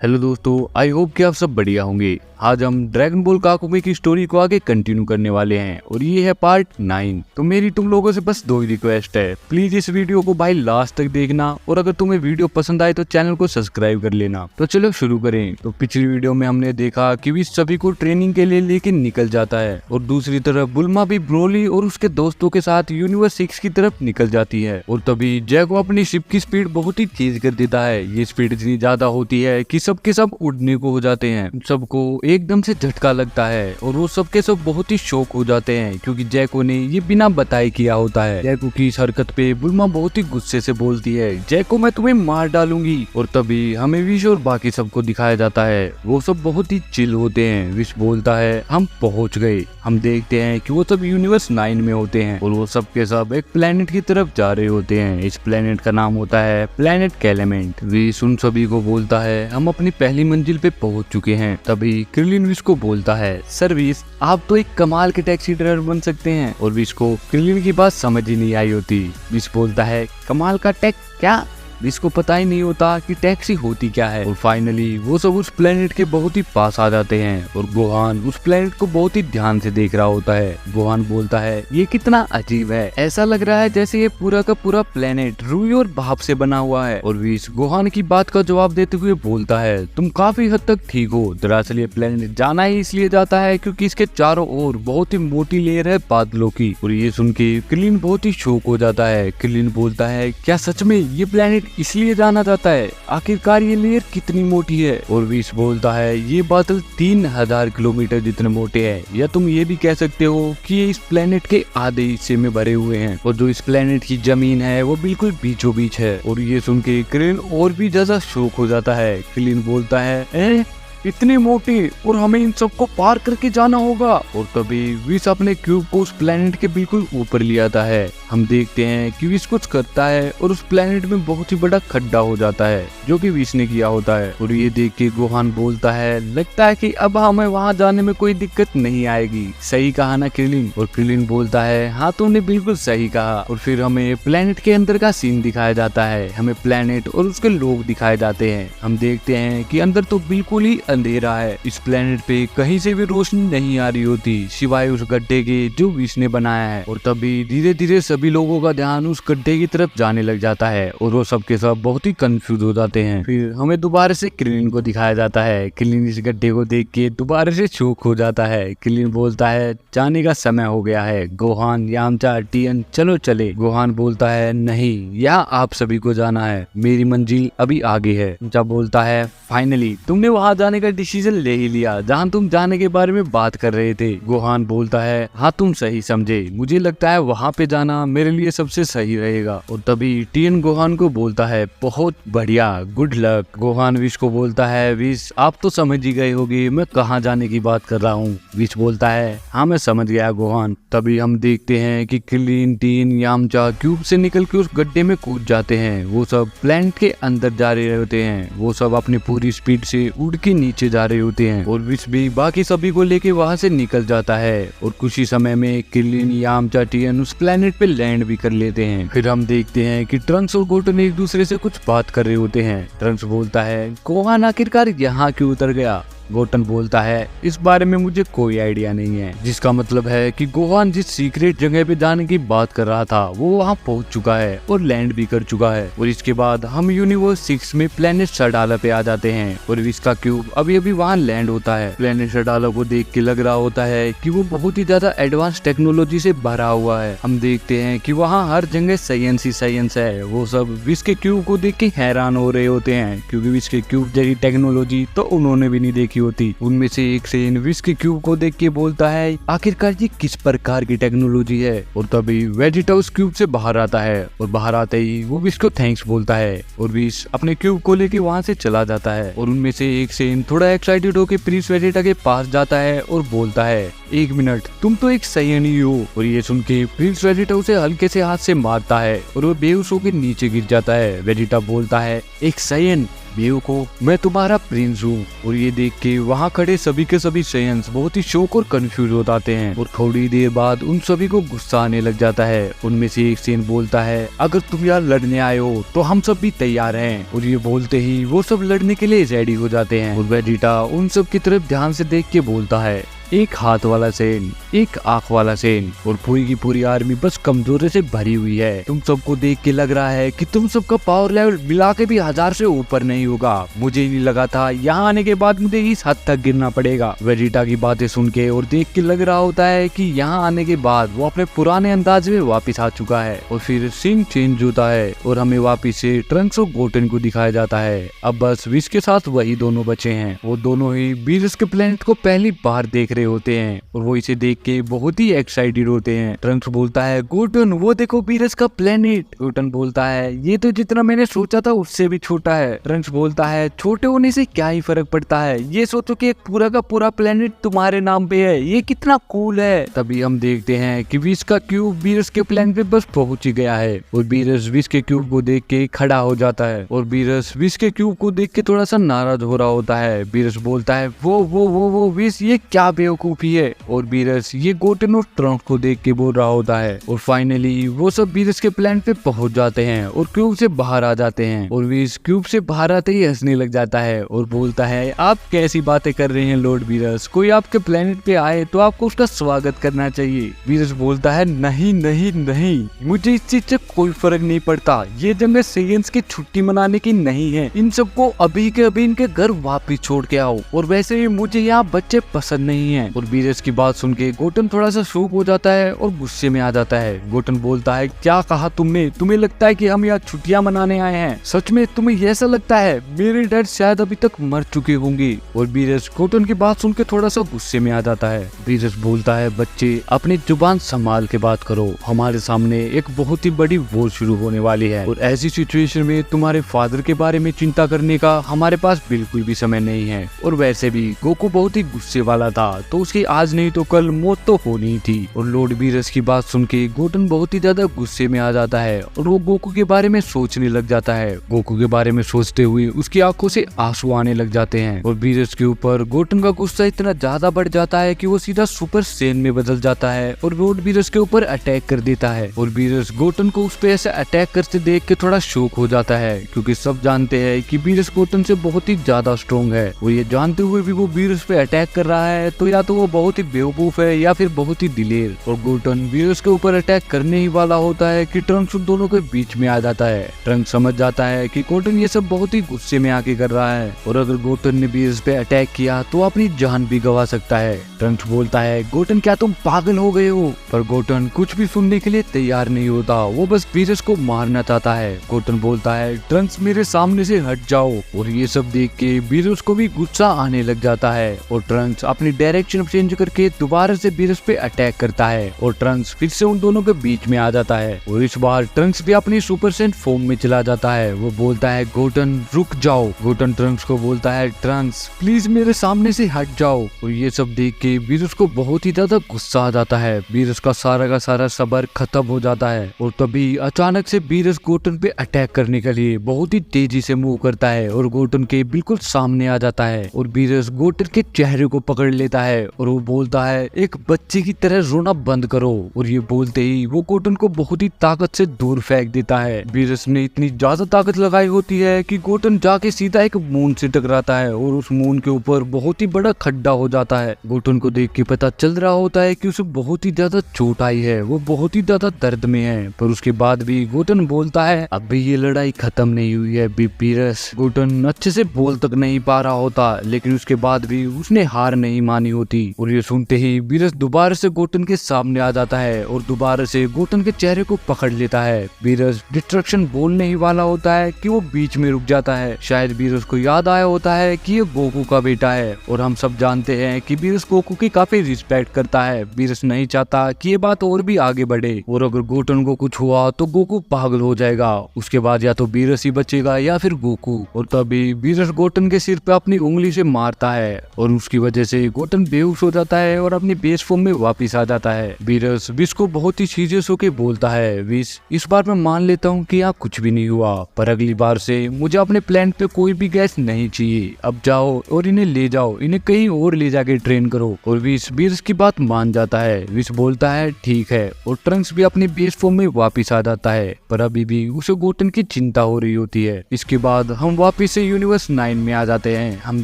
Hello दोस्तों, I hope कि आप सब बढ़िया होंगे। आज हम ड्रैगन बॉल काकुमे की स्टोरी को आगे कंटिन्यू करने वाले हैं और ये है पार्ट 9। तो मेरी तुम लोगों से बस 2 ही रिक्वेस्ट है, प्लीज इस वीडियो को भाई लास्ट तक देखना और अगर तुम्हें वीडियो पसंद आए तो चैनल को सब्सक्राइब कर लेना। तो चलो शुरू करें। तो पिछली वीडियो में हमने देखा कि विश सभी को ट्रेनिंग के लिए लेके निकल जाता है और दूसरी तरफ बुल्मा भी ब्रोली और उसके दोस्तों के साथ यूनिवर्स 6 की तरफ निकल जाती है। और तभी जैको अपनी शिप की स्पीड बहुत ही तेज कर देता है। ये स्पीड इतनी ज्यादा होती है कि सबके सब उड़ने को हो जाते हैं। सबको एकदम से झटका लगता है और वो सबके सब बहुत ही शॉक हो जाते हैं क्योंकि जैको ने ये बिना बताए किया होता है। जैको की इस हरकत पे बुल्मा बहुत ही गुस्से से बोलती है, जैको मैं तुम्हें मार डालूंगी। और तभी हमें विश और बाकी सबको दिखाया जाता है। वो सब बहुत ही चिल होते हैं। विश बोलता है हम पहुंच गए। हम देखते हैं कि वो सब यूनिवर्स 9 में होते हैं और वो सब के सब एक प्लेनेट की तरफ जा रहे होते हैं। इस प्लेनेट का नाम होता है प्लेनेट कैलेमेंट। विश उन सभी को बोलता है हम अपनी पहली मंजिल पे पहुंच चुके हैं। तभी क्रिलिन विश को बोलता है सर विश, आप तो एक कमाल के टैक्सी ड्राइवर बन सकते हैं। और विश को क्रिलिन की बात समझ ही नहीं आई होती। विश बोलता है कमाल का टैक क्या? विश को पता ही नहीं होता कि टैक्सी होती क्या है। और फाइनली वो सब उस प्लेनेट के बहुत ही पास आ जाते हैं और गोहान उस प्लेनेट को बहुत ही ध्यान से देख रहा होता है। गोहान बोलता है ये कितना अजीब है, ऐसा लग रहा है जैसे ये पूरा का पूरा प्लेनेट रूई और भाप से बना हुआ है। और विश गोहान की बात का जवाब देते हुए बोलता है तुम काफी हद तक ठीक हो। दरअसल ये प्लेनेट जाना ही इसलिए जाता है क्योंकि इसके चारों ओर बहुत ही मोटी लेयर है बादलों की। और ये सुन के क्रिलिन बहुत ही शॉक हो जाता है। क्रिलिन बोलता है क्या सच में ये प्लेनेट इसलिए जाना जाता है? आखिरकार ये लेयर कितनी मोटी है? और विश बोलता है ये बादल 3000 किलोमीटर जितने मोटे हैं, या तुम ये भी कह सकते हो कि ये इस प्लेनेट के आधे हिस्से में भरे हुए हैं और जो इस प्लेनेट की जमीन है वो बिल्कुल बीचों बीच है। और ये सुन के क्रिलिन और भी ज्यादा शॉक हो जाता है। क्रिलिन बोलता है इतनी मोटी और हमें इन सबको पार करके जाना होगा। और तभी विश अपने क्यूब को उस प्लेनेट के बिल्कुल ऊपर ले आता है। हम देखते हैं कि विश कुछ करता है और उस प्लेनेट में बहुत ही बड़ा खड्डा हो जाता है जो कि विश ने किया होता है। और ये देख के गोहान बोलता है लगता है कि अब हमें वहां जाने में कोई दिक्कत नहीं आएगी। सही कहा ना क्रिलिन? और क्रिलिन बोलता है हाँ तुमने बिल्कुल सही कहा। और फिर हमें प्लेनेट के अंदर का सीन दिखाया जाता है। हमें प्लेनेट और उसके लोग दिखाए जाते हैं। हम देखते हैं कि अंदर तो बिल्कुल ही अंधेरा है। इस प्लेनेट पे कहीं से भी रोशनी नहीं आ रही होती सिवाय उस गड्ढे के जो विश ने बनाया है। और तभी धीरे धीरे सभी लोगों का ध्यान उस गड्ढे की तरफ जाने लग जाता है और वो सब के सब बहुत ही कंफ्यूज हो जाते हैं। फिर हमें दोबारा से क्रिलिन को दिखाया जाता है। क्रिलिन इस गड्ढे को देख के दोबारा से शॉक हो जाता है। क्रिलिन बोलता है जाने का समय हो गया है। गोहान, यामचा, टियन चलो चले। गोहान बोलता है नहीं, यहाँ आप सभी को जाना है, मेरी मंजिल अभी आगे है। यामचा बोलता है फाइनली तुमने वहाँ जाने का डिसीजन ले ही लिया जहाँ तुम जाने के बारे में बात कर रहे थे। गोहान बोलता है हाँ तुम सही समझे, मुझे लगता है वहाँ पे जाना मेरे लिए सबसे सही रहेगा। और तभी टियन गोहान को बोलता है बहुत बढ़िया, गुड लक। गोहान विश को बोलता है विश आप तो समझ ही गए होगे मैं कहाँ जाने की बात कर रहा हूँ। विश बोलता है हाँ मैं समझ गया गोहान। तभी हम देखते हैं कि क्रिलिन, टियन, यामचा क्यूब से निकल के उस गड्ढे में कूद जाते हैं। वो सब प्लेनेट के अंदर जा रहे होते हैं। वो सब अपनी पूरी स्पीड से उड़ के नीचे जा रहे होते हैं और विश भी बाकी सभी को लेके वहां से निकल जाता है। और कुछ ही समय में क्रिलिन, यामचा, टियन उस प्लेनेट पे लैंड भी कर लेते हैं। फिर हम देखते हैं कि ट्रंक्स और गोटन एक दूसरे से कुछ बात कर रहे होते हैं। ट्रंक्स बोलता है गोहान आखिरकार यहाँ क्यों उतर गया? गोटन बोलता है इस बारे में मुझे कोई आइडिया नहीं है। जिसका मतलब है कि गोहान जिस सीक्रेट जगह पे जाने की बात कर रहा था वो वहाँ पहुँच चुका है और लैंड भी कर चुका है। और इसके बाद हम यूनिवर्स 6 में प्लेनेट शडाला पे आ जाते हैं और विश का क्यूब अभी अभी वहाँ लैंड होता है। प्लेनेट शडाला को देख के लग रहा होता है कि वो बहुत ही ज्यादा एडवांस टेक्नोलॉजी से भरा हुआ है। हम देखते हैं कि वहाँ हर जगह साइंस ही साइंस है। वो सब विश के क्यूब को देख के हैरान हो रहे होते हैं क्योंकि विश के क्यूब जैसी टेक्नोलॉजी तो उन्होंने भी नहीं देखी होती। उनमें से एक सेन विश के क्यूब को देख के बोलता है आखिरकार ये किस प्रकार की टेक्नोलॉजी है। और तभी वेजिटा उस क्यूब से बाहर आता है और बाहर आते ही वो विश को थैंक्स बोलता है और विश अपने क्यूब को लेके वहाँ से चला जाता है। और उनमें से एक सेन थोड़ा एक्साइटेड होकर प्रिंस वेजिटा के पास जाता है और बोलता है एक मिनट, तुम तो एक साइयन ही हो। और ये सुन के प्रिंस वेजिटा उसे हल्के से हाथ से मारता है और वो बेहोश होकर नीचे गिर जाता है। वेजिटा बोलता है एक साइयन, बेवकूफ, मैं तुम्हारा प्रिंस हूँ। और ये देख के वहाँ खड़े सभी के सभी सेयन्स बहुत ही शौक और कंफ्यूज हो जाते हैं। और थोड़ी देर बाद उन सभी को गुस्सा आने लग जाता है। उनमें से एक सेयन बोलता है, अगर तुम यहाँ लड़ने आए हो तो हम सब भी तैयार हैं। और ये बोलते ही वो सब लड़ने के लिए रेडी हो जाते हैं। और वेजिटा उन सब की तरफ ध्यान से देख के बोलता है, एक हाथ वाला सेन, एक आंख वाला सेन, और पूरी की पूरी आर्मी बस कमजोरी से भरी हुई है। तुम सबको देख के लग रहा है कि तुम सबका पावर लेवल मिला के भी 1000 से ऊपर नहीं होगा। मुझे नहीं लगा था यहाँ आने के बाद मुझे इस हद तक गिरना पड़ेगा। वेजिटा की बातें सुन के और देख के लग रहा होता है कि यहाँ आने के बाद वो अपने पुराने अंदाज में वापिस आ चुका है। और फिर सीन चेंज होता है और हमें वापिस से ट्रंक्स और गोटेन को दिखाया जाता है। अब बस विश के साथ वही दोनों बचे हैं। वो दोनों ही बीरस के प्लेनेट को पहली बार देख होते हैं और वो इसे देख के बहुत ही एक्साइटेड होते हैं। ट्रंक्स बोलता है, गोटन वो देखो बीरस का प्लेनेट। गोटन बोलता है, ये तो जितना मैंने सोचा था उससे भी छोटा है। ट्रंक्स बोलता है, छोटे होने से क्या ही फर्क पड़ता है, ये सोचो कि एक पूरा का पूरा प्लेनेट तुम्हारे नाम पे है, ये कितना कूल है। तभी हम देखते हैं कि विश का क्यूब बीरस के प्लेनेट पे बस पहुंच ही गया है। और बीरस विश के क्यूब को देख के खड़ा हो जाता है। और बीरस विश के क्यूब को देख के थोड़ा सा नाराज हो रहा होता है। बीरस बोलता है, वो विश ये क्या बेवकूफी है। और बीरस ये गोटेन और ट्रंक्स को देख के बोल रहा होता है। और फाइनली वो सब बीरस के प्लेनेट पे पहुंच जाते हैं और क्यूब से बाहर आ जाते हैं। और विश क्यूब से बाहर आते ही हंसने लग जाता है और बोलता है, आप कैसी बातें कर रहे हैं लॉर्ड बीरस, कोई आपके प्लेनेट पे आए तो आपको उसका स्वागत करना चाहिए। बीरस बोलता है, नहीं नहीं नहीं, मुझे इस चीज से कोई फर्क नहीं पड़ता, ये जगह सेयन्स की छुट्टी मनाने की नहीं है, इन सबको अभी के अभी इनके घर वापिस छोड़ के आओ। और वैसे भी मुझे यहाँ बच्चे पसंद नहीं है। और बीरस की बात सुन के गोटन थोड़ा सा शॉक हो जाता है और गुस्से में आ जाता है। गोटन बोलता है, क्या कहा तुमने, तुम्हें लगता है कि हम यहाँ छुट्टियां मनाने आए हैं, सच में तुम्हें ऐसा लगता है, मेरे डैड शायद अभी तक मर चुके होंगे। और बीरस गोटन की बात सुन के थोड़ा सा गुस्से में आ जाता है। बीरस बोलता है, बच्चे अपनी जुबान संभाल के बात करो, हमारे सामने एक बहुत ही बड़ी वॉर शुरू होने वाली है और ऐसी सिचुएशन में तुम्हारे फादर के बारे में चिंता करने का हमारे पास बिल्कुल भी समय नहीं है। और वैसे भी गोकू बहुत ही गुस्से वाला था, तो उसकी आज नहीं तो कल मौत तो होनी थी। और लॉर्ड बीरस की बात सुन के गोटन बहुत ही ज्यादा गुस्से में आ जाता है और वो गोकू के बारे में सोचने लग जाता है। गोकू के बारे में सोचते हुए उसकी आंखों से आंसू आने लग जाते हैं। और बीरस के ऊपर गोटन का गुस्सा इतना ज्यादा बढ़ जाता है कि वो सीधा सुपर सेन में बदल जाता है और लॉर्ड बीरस के ऊपर अटैक कर देता है। और बीरस गोटन को उस पे ऐसे अटैक करते देख के थोड़ा शॉक हो जाता है, क्योंकि सब जानते हैं कि बीरस गोटन से बहुत ही ज्यादा स्ट्रॉन्ग है। और ये जानते हुए भी वो बीरस पे अटैक कर रहा है, तो या तो वो बहुत ही बेवकूफ है या फिर बहुत ही दिलेर। और गोटन बीरस के ऊपर अटैक करने ही वाला होता है कि ट्रंक्स उन दोनों के बीच में आ जाता है। ट्रंक्स समझ जाता है कि गोटन ये सब बहुत ही गुस्से में आके कर रहा है और अगर गोटन ने बीरस पे अटैक किया तो अपनी जान भी गवा सकता है। ट्रंक्स बोलता है, गोटन क्या तुम पागल हो गए हो? पर गोटन कुछ भी सुनने के लिए तैयार नहीं होता, वो बस बीरस को मारना चाहता है। गोटन बोलता है, ट्रंक्स मेरे सामने से हट जाओ। और ये सब देख के बीरस को भी गुस्सा आने लग जाता है और ट्रंक्स अपनी डायरेक्शन चेंज करके दोबारा से बीरस पे अटैक करता है और ट्रंक्स फिर से उन दोनों के बीच में आ जाता है। और इस बार ट्रंक्स भी अपनी सुपर सेंट फॉर्म में चला जाता है। वो बोलता है, गोटन रुक जाओ। गोटन ट्रंक्स को बोलता है, ट्रंक्स प्लीज मेरे सामने से हट जाओ। और ये सब देख के बीरस को बहुत ही ज्यादा गुस्सा आ जाता है। बीरस का सारा सबर खत्म हो जाता है और तभी अचानक से बीरस गोटन पे अटैक करने के लिए बहुत ही तेजी से मूव करता है और गोटन के बिल्कुल सामने आ जाता है। और बीरस गोटन के चेहरे को पकड़ लेता है और वो बोलता है, एक बच्चे की तरह रोना बंद करो। और ये बोलते ही वो गोटन को बहुत ही ताकत से दूर फेंक देता है। बीरस ने इतनी ज्यादा ताकत लगाई होती है कि गोटन जाके सीधा एक मून से टकराता है और उस मून के ऊपर बहुत ही बड़ा खड्डा हो जाता है। गोटन को देख के पता चल रहा होता है कि उसे बहुत ही ज्यादा चोट आई है, वो बहुत ही ज्यादा दर्द में है। पर उसके बाद भी गोटन बोलता है, अभी ये लड़ाई खत्म नहीं हुई है बीरस। गोटन अच्छे से बोल तक नहीं पा रहा होता, लेकिन उसके बाद भी उसने हार नहीं मानी होती। और ये सुनते ही बीरस दोबारा से गोटन के सामने आ जाता है और दोबारा से गोटन के चेहरे को पकड़ लेता है। बीरस डिस्ट्रक्शन बोलने ही वाला होता है कि वो बीच में रुक जाता है। शायद बीरस को याद आया होता है कि ये गोकू का बेटा है और हम सब जानते हैं कि बीरस गोकू की काफी रिस्पेक्ट करता है। बीरस नहीं चाहता कि ये बात और भी आगे बढ़े और अगर गोटन को कुछ हुआ तो गोकू पागल हो जाएगा। उसके बाद या तो बीरस ही बचेगा या फिर गोकू। और तभी बीरस गोटन के सिर पे अपनी उंगली से मारता है और उसकी वजह से गोटन बेहोश हो जाता है और अपनी बेस फॉर्म में वापस आ जाता है। वीरस विश को बहुत ही सीरियस होके बोलता है, विश इस बार मैं मान लेता हूँ कि यहाँ कुछ भी नहीं हुआ, पर अगली बार से मुझे अपने प्लान पे कोई भी गैस नहीं चाहिए। अब जाओ और इन्हें ले जाओ, इन्हें कहीं और ले जाके ट्रेन करो। और विश वीरस की बात मान जाता है। विश बोलता है ठीक है, और ट्रंक्स भी अपनी बेस फॉर्म में वापस आ जाता है, पर अभी भी उसे गोटन की चिंता हो रही होती है। इसके बाद हम वापस से यूनिवर्स 9 में आ जाते हैं। हम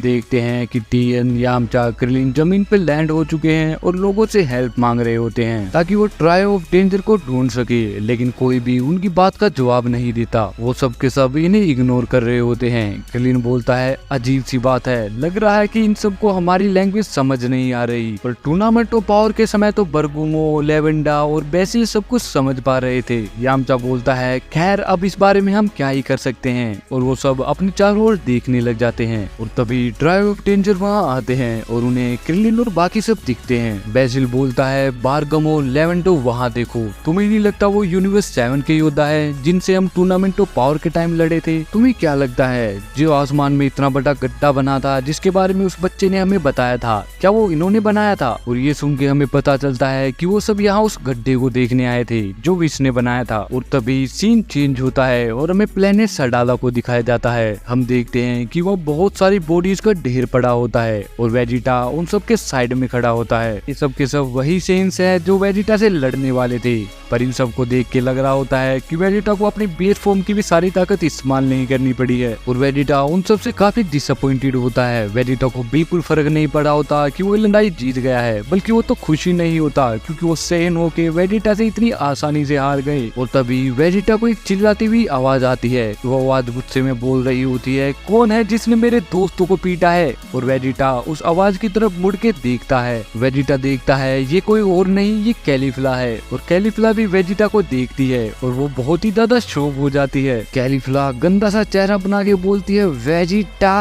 देखते हैं कि टीएन, यामचा, क्रिलिन जमीन पे लैंड हो चुके हैं और लोगों से हेल्प मांग रहे होते हैं ताकि वो ट्राई ऑफ डेंजर को ढूंढ सके, लेकिन कोई भी उनकी बात का जवाब नहीं देता। वो सब के सब इन्हें इग्नोर कर रहे होते हैं। क्रिलिन बोलता है, अजीब सी बात है, लग रहा है कि इन सबको हमारी लैंग्वेज समझ नहीं आ रही, पर टूर्नामेंट ऑफ पावर के समय तो बरगुमो, लेवेंडा और बेसिल सब कुछ समझ पा रहे थे। यामचा बोलता है, खैर अब इस बारे में हम क्या ही कर सकते हैं, और वो सब अपनी चारों ओर देखने लग जाते हैं। और तभी ड्राइव ऑफ डेंजर वहाँ आते हैं और उन्हें क्रिलिन और बाकी सब दिखते हैं। बेसिल बोलता है, बारगमो, लेवेंडो वहाँ देखो, तुम्हें नहीं लगता वो यूनिवर्स 7 के योद्धा है जिनसे हम टूर्नामेंट ऑफ पावर के टाइम लड़े थे? तुम्हें क्या लगता है जो आसमान में इतना बड़ा गड्ढा बना था जिसके बारे में उस बच्चे ने हमें बताया था, क्या वो इन्होंने बनाया था? और ये सुन के हमें पता चलता है कि वो सब यहाँ उस गड्ढे को देखने आए थे जो विश ने बनाया था। और तभी सीन चेंज होता है और हमें प्लेनेट सडाला को दिखाया जाता है। हम देखते हैं कि वो बहुत सारी बॉडीज का ढेर पड़ा होता है और वेजिटा उन सब के साइड में खड़ा होता है। ये सब के सब वही सेंस है जो वेजिटा से लड़ने वाले थे, पर इन सब को देख के लग रहा होता है कि वेजिटा को अपनी बेस फॉर्म की भी सारी ताकत इस्तेमाल नहीं करनी पड़ी है। और वेजिटा उन सब से काफी डिसअपॉइंटेड होता है। वेजिटा को बिल्कुल फर्क नहीं पड़ा होता कि वो लड़ाई जीत गया है, बल्कि वो तो खुशी नहीं होता क्योंकि वो सहन होके वेजिटा से इतनी आसानी से हार गए। और तभी वेजिटा को एक चिल्लाती हुई आवाज आती है। वो आवाज गुस्से में बोल रही होती है, कौन है जिसने मेरे दोस्तों को पीटा है? और वेजिटा उस आवाज की तरफ मुड़ के देखता है। वेजिटा देखता है ये कोई और नहीं, ये कैलीफ्ला है। और कैलीफ्ला भी वेजिटा को देखती है और वो बहुत ही ज्यादा शॉक हो जाती है। कैलीफ्ला गंदा सा चेहरा बना के बोलती है, वेजिटा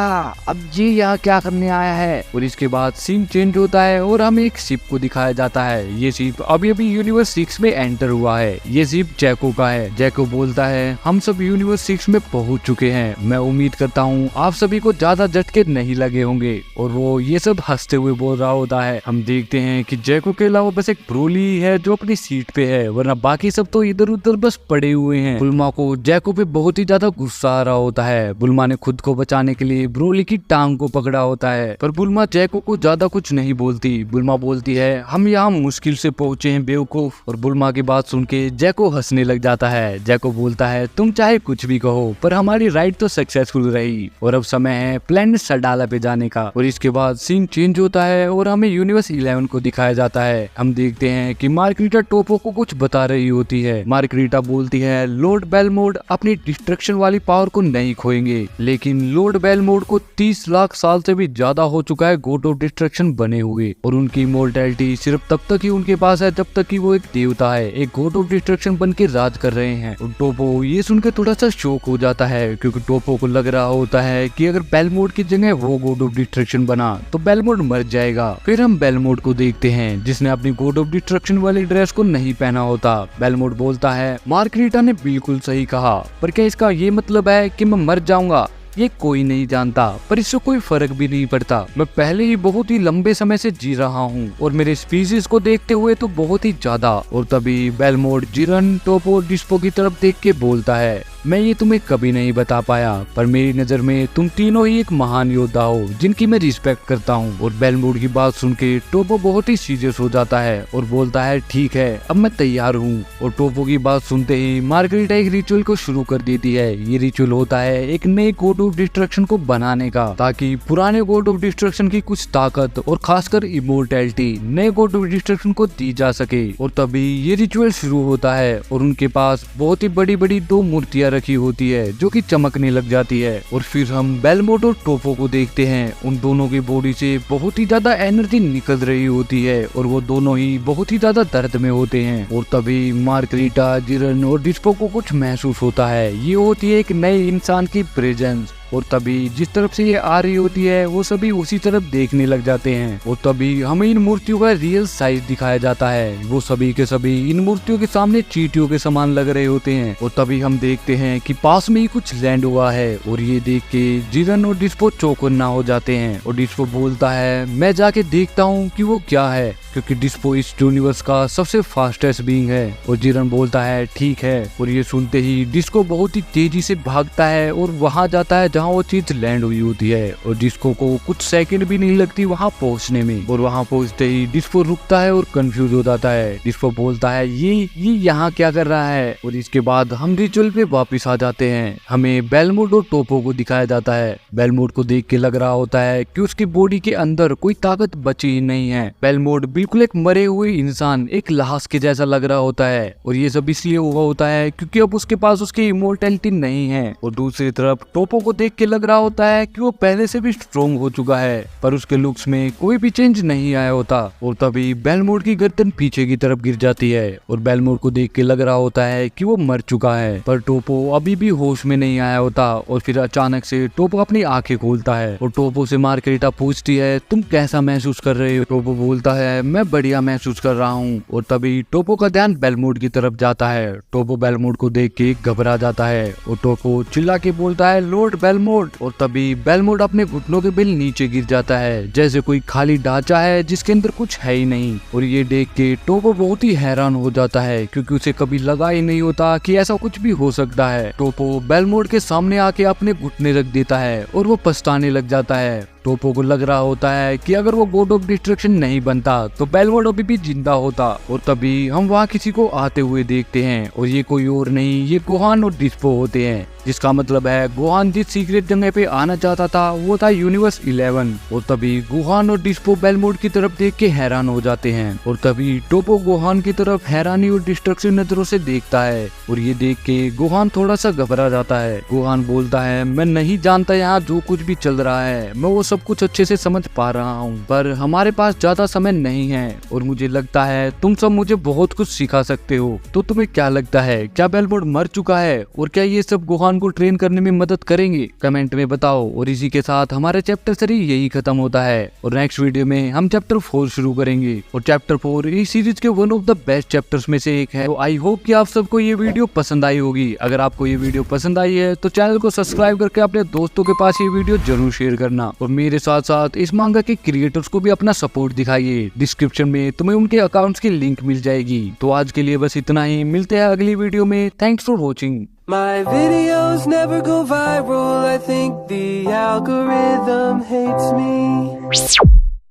अब जी यहाँ क्या करने आया है? और इसके बाद सीन चेंज होता है और हमें एक शिप को दिखाया जाता है। ये शिप अभी अभी यूनिवर्स 6 में एंटर हुआ है। ये शिप जैको का है। जैको बोलता है, हम सब यूनिवर्स 6 में पहुंच चुके हैं। मैं उम्मीद करता हूँ आप सभी को ज्यादा झटके नहीं लगे होंगे। और वो ये सब हंसते हुए बोल रहा होता है। हम देखते हैं कि जैको के अलावा बस एक ब्रोली है जो अपनी सीट पे है, वरना बाकी सब तो इधर उधर बस पड़े हुए हैं। बुल्मा को जैको पे बहुत ही ज्यादा गुस्सा आ रहा होता है। बुल्मा ने खुद को बचाने के लिए ब्रोली की टांग को पकड़ा होता है, पर बुल्मा जैको को ज्यादा कुछ नहीं बोलती। बुल्मा बोलती है, हम यहाँ मुश्किल से पहुंचे हैं बेवकूफ। और बुल्मा की बात सुन के जैको हंसने लग जाता है। जैको बोलता है, तुम चाहे कुछ भी कहो पर हमारी राइड तो सक्सेसफुल रही और अब समय है प्लेनेट सडाला पे जाने का। और इसके बाद सीन चेंज होता है और हमें यूनिवर्स 11 को दिखाया जाता है। हम देखते हैं कि मार्गरीटा टोपो को कुछ बता रही होती है। मार्गरीटा बोलती है, लॉर्ड बेलमोड अपनी डिस्ट्रक्शन वाली पावर को नहीं खोएंगे, लेकिन लॉर्ड बेलमोड को 30 लाख साल से भी ज्यादा हो चुका है गॉड ऑफ डिस्ट्रक्शन बने हुए, और उनकी इमॉर्टैलिटी सिर्फ तब तक ही उनके पास है जब तक कि वो एक देवता है, एक गॉड ऑफ डिस्ट्रक्शन बन के राज कर रहे हैं। और टोपो ये सुनकर थोड़ा सा शॉक हो जाता है क्योंकि टोपो को लग रहा होता है कि अगर बेलमोड की जगह वो गॉड ऑफ डिस्ट्रक्शन बना तो बेलमोड मर जाएगा। फिर हम बेलमोड को देखते हैं जिसने अपनी गॉड ऑफ डिस्ट्रक्शन वाली ड्रेस को नहीं पहना होता। बेलमोड बोलता है, मार्गरीटा ने बिल्कुल सही कहा, पर क्या इसका ये मतलब है कि मैं मर जाऊंगा? ये कोई नहीं जानता, पर इससे कोई फर्क भी नहीं पड़ता। मैं पहले ही बहुत ही लंबे समय से जी रहा हूँ और मेरे स्पीसीज को देखते हुए तो बहुत ही ज्यादा। और तभी बेलमोड जिरन, टोपो, डिस्पो की तरफ देख के बोलता है, मैं ये तुम्हें कभी नहीं बता पाया, पर मेरी नजर में तुम तीनों ही एक महान योद्धा हो जिनकी मैं रिस्पेक्ट करता हूँ। और बेलमोड की बात सुन के टोपो बहुत ही सीरियस हो जाता है और बोलता है, ठीक है अब मैं तैयार हूँ। और टोपो की बात सुनते ही मार्गरीटा एक रिचुअल को शुरू कर देती है। ये रिचुअल होता है एक नए गॉड ऑफ डिस्ट्रक्शन को बनाने का, ताकि पुराने गॉड ऑफ डिस्ट्रक्शन की कुछ ताकत और खासकर इमोर्टैलिटी नए गॉड ऑफ डिस्ट्रक्शन को दी जा सके। और तभी ये रिचुअल शुरू होता है और उनके पास बहुत ही बड़ी बड़ी 2 मूर्तियां रखी होती है जो कि चमकने लग जाती है। और फिर हम बेलमोड और टोपो को देखते हैं। उन दोनों की बॉडी से बहुत ही ज्यादा एनर्जी निकल रही होती है और वो दोनों ही बहुत ही ज्यादा दर्द में होते हैं। और तभी मार्गरीटा, जिरन और डिस्पो को कुछ महसूस होता है। ये होती है एक नए इंसान की प्रेजेंस और तभी जिस तरफ से ये आ रही होती है वो सभी उसी तरफ देखने लग जाते हैं और तभी हमें इन मूर्तियों का रियल साइज दिखाया जाता है। वो सभी के सभी इन मूर्तियों के सामने चींटियों के समान लग रहे होते हैं और तभी हम देखते हैं कि पास में ही कुछ लैंड हुआ है और ये देख के जिरन और डिस्पो चौकन्ना हो जाते हैं और डिस्पो बोलता है मैं जाके देखता हूँ कि वो क्या है, क्योंकि डिस्पो इस यूनिवर्स का सबसे फास्टेस्ट बीइंग है। और जिरन बोलता है ठीक है और ये सुनते ही डिस्को बहुत ही तेजी से भागता है और वहां जाता है जहां वो चीज लैंड हुई होती है और डिस्को को कुछ सेकंड भी नहीं लगती वहां पहुंचने में। और वहां पहुंचते ही डिस्को रुकता है और कंफ्यूज हो जाता है। डिस्को बोलता है ये यहाँ क्या कर रहा है। और इसके बाद हम रिचुअल पे वापिस आ जाते हैं। हमें बेलमोड और टोपो को दिखाया जाता है। बेलमोड को देख के लग रहा होता है कि उसकी बॉडी के अंदर कोई ताकत बची ही नहीं है। बेलमोड बिल्कुल एक मरे हुए इंसान, एक लाश के जैसा लग रहा होता है और ये सब इसलिए हुआ होता है क्योंकि अब उसके पास उसकी इमोर्टैलिटी नहीं है। और दूसरी तरफ टोपो को देख के लग रहा होता है कि वो पहले से भी स्ट्रॉन्ग हो चुका है पर उसके लुक्स में कोई भी चेंज नहीं आया होता। और तभी बेलमोड की गर्दन पीछे की तरफ गिर जाती है और बेलमोड को देख के लग रहा होता है कि वो मर चुका है पर टोपो अभी भी होश में नहीं आया होता। और फिर अचानक से टोपो अपनी आंखें खोलता है और टोपो से मार्केटा पूछती है तुम कैसा महसूस कर रहे हो। टोपो बोलता है मैं बढ़िया महसूस कर रहा हूँ। और तभी टोपो का ध्यान बेलमोड की तरफ जाता है। टोपो बेलमोड को देख के घबरा जाता है और टोपो चिल्ला के बोलता है लॉर्ड बेलमोड। और तभी बेलमोड अपने घुटनों के बिल नीचे गिर जाता है जैसे कोई खाली ढांचा है जिसके अंदर कुछ है ही नहीं। और ये देख के टोपो बहुत ही हैरान हो जाता है क्योंकि उसे कभी लगा ही नहीं होता कि ऐसा कुछ भी हो सकता है। टोपो बेलमोड के सामने आके अपने घुटने रख देता है और वो पछताने लग जाता है। टोपो को लग रहा होता है कि अगर वो गॉड ऑफ डिस्ट्रक्शन नहीं बनता तो बेलमोड अभी भी जिंदा होता। और तभी हम वहाँ किसी को आते हुए देखते हैं और ये कोई और नहीं, ये गोहान और डिस्पो होते हैं, जिसका मतलब है गोहान जिस सीक्रेट जगह पे आना चाहता था वो था यूनिवर्स 11। और तभी गोहान और डिस्पो बेलमोड की तरफ देख के हैरान हो जाते हैं और तभी टोपो गोहान की तरफ हैरानी और डिस्ट्रक्शन नजरों से देखता है और ये देख के गोहान थोड़ा सा घबरा जाता है। गोहान बोलता है मैं नहीं जानता यहाँ जो कुछ भी चल रहा है, मैं वो सब कुछ अच्छे से समझ पा रहा हूँ पर हमारे पास ज्यादा समय नहीं है और मुझे लगता है तुम सब मुझे बहुत कुछ सिखा सकते हो। तो तुम्हें क्या लगता है, क्या बेलमोड मर चुका है और क्या ये सब गोहान को ट्रेन करने में मदद करेंगे? कमेंट में बताओ। और इसी के साथ हमारा चैप्टर 3 यही खत्म होता है और नेक्स्ट वीडियो में हम चैप्टर 4 शुरू करेंगे। और चैप्टर 4 इस सीरीज के one of the best chapters में से एक है। तो आई होप कि आप सबको ये वीडियो पसंद आई होगी। अगर आपको ये वीडियो पसंद आई है तो चैनल को सब्सक्राइब करके अपने दोस्तों के पास ये वीडियो जरूर शेयर करना और मेरे साथ साथ इस मांगा के क्रिएटर्स को भी अपना सपोर्ट दिखाइए। डिस्क्रिप्शन में तुम्हें उनके अकाउंट्स की लिंक मिल जाएगी। तो आज के लिए बस इतना ही, मिलते हैं अगली वीडियो में। Thanks for watching. My videos never go viral. I think the algorithm hates me.